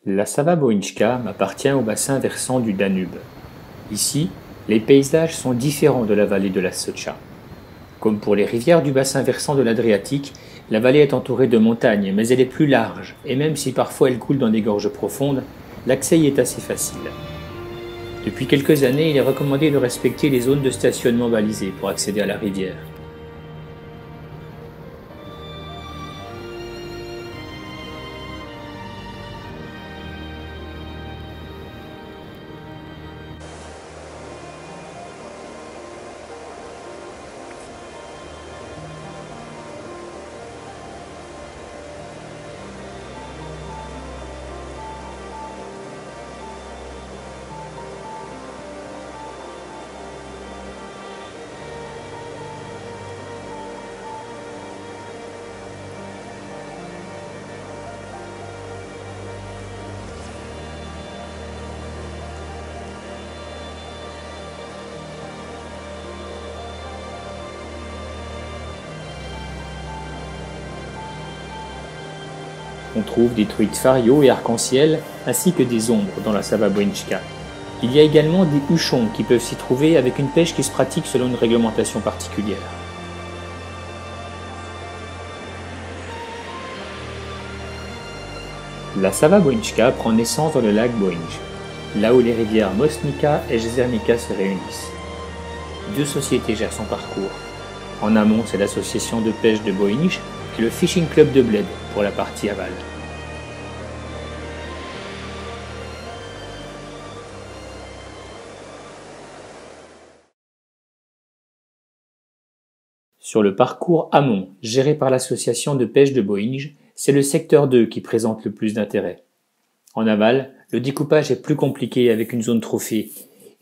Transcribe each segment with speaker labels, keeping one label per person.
Speaker 1: La Sava Bohinjka m'appartient au bassin versant du Danube. Ici, les paysages sont différents de la vallée de la Socha. Comme pour les rivières du bassin versant de l'Adriatique, la vallée est entourée de montagnes, mais elle est plus large, et même si parfois elle coule dans des gorges profondes, l'accès y est assez facile. Depuis quelques années, il est recommandé de respecter les zones de stationnement balisées pour accéder à la rivière. On trouve des truites fario et arc-en-ciel, ainsi que des ombres dans la Sava Bohinjka. Il y a également des huchons qui peuvent s'y trouver avec une pêche qui se pratique selon une réglementation particulière. La Sava Bohinjka prend naissance dans le lac Bohinj, là où les rivières Mosnica et Jezernica se réunissent. Deux sociétés gèrent son parcours. En amont, c'est l'association de pêche de Bohinj et le Fishing Club de Bled pour la partie aval. Sur le parcours amont, géré par l'association de pêche de Bohinj, c'est le secteur 2 qui présente le plus d'intérêt. En aval, le découpage est plus compliqué avec une zone trophée,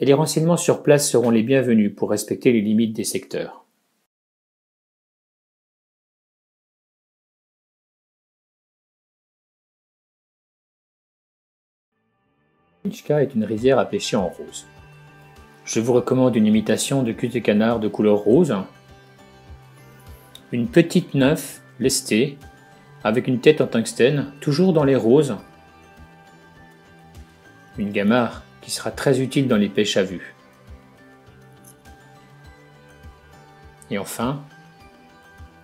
Speaker 1: et les renseignements sur place seront les bienvenus pour respecter les limites des secteurs. Bohinjka est une rivière à pêcher en rose. Je vous recommande une imitation de queue de canard de couleur rose, une petite nymphe lestée, avec une tête en tungstène, toujours dans les roses, une gamarre qui sera très utile dans les pêches à vue. Et enfin,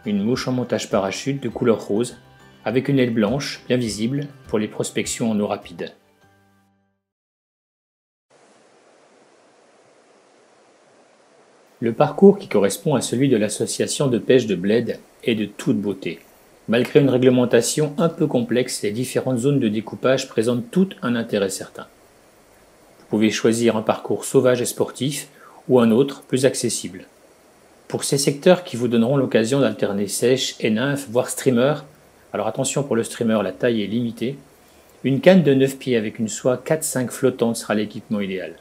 Speaker 1: une mouche en montage parachute de couleur rose, avec une aile blanche bien visible pour les prospections en eau rapide. Le parcours qui correspond à celui de l'association de pêche de Bled est de toute beauté. Malgré une réglementation un peu complexe, les différentes zones de découpage présentent toutes un intérêt certain. Vous pouvez choisir un parcours sauvage et sportif ou un autre plus accessible. Pour ces secteurs qui vous donneront l'occasion d'alterner sèche et nymphe, voire streamer, alors attention pour le streamer, la taille est limitée, une canne de 9 pieds avec une soie 4-5 flottante sera l'équipement idéal.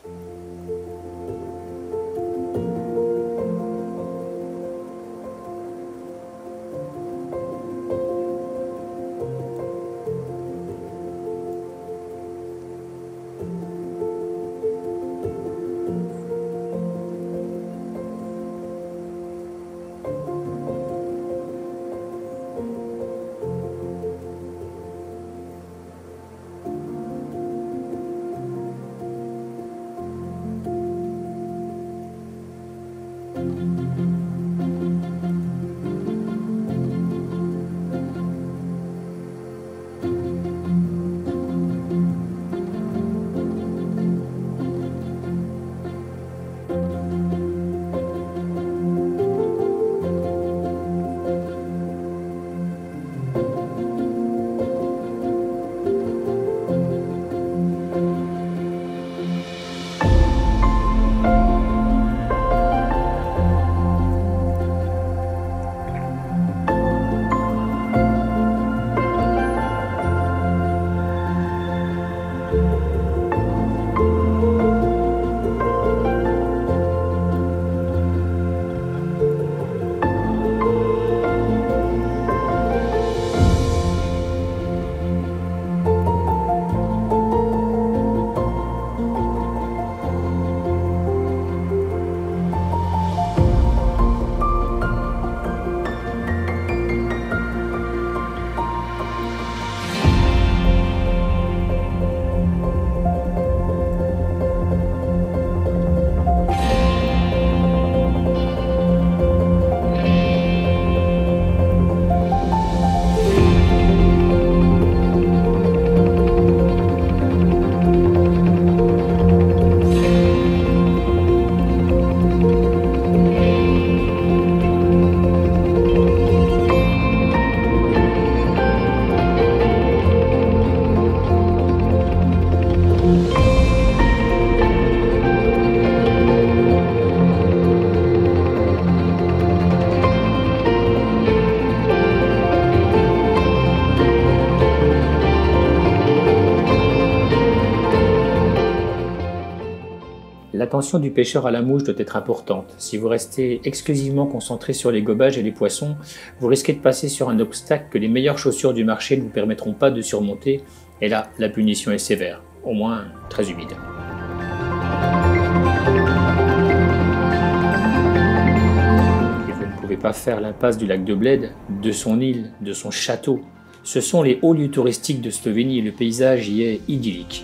Speaker 1: L'attention du pêcheur à la mouche doit être importante. Si vous restez exclusivement concentré sur les gobages et les poissons, vous risquez de passer sur un obstacle que les meilleures chaussures du marché ne vous permettront pas de surmonter, et là, la punition est sévère, au moins très humide. Et vous ne pouvez pas faire l'impasse du lac de Bled, de son île, de son château. Ce sont les hauts lieux touristiques de Slovénie et le paysage y est idyllique.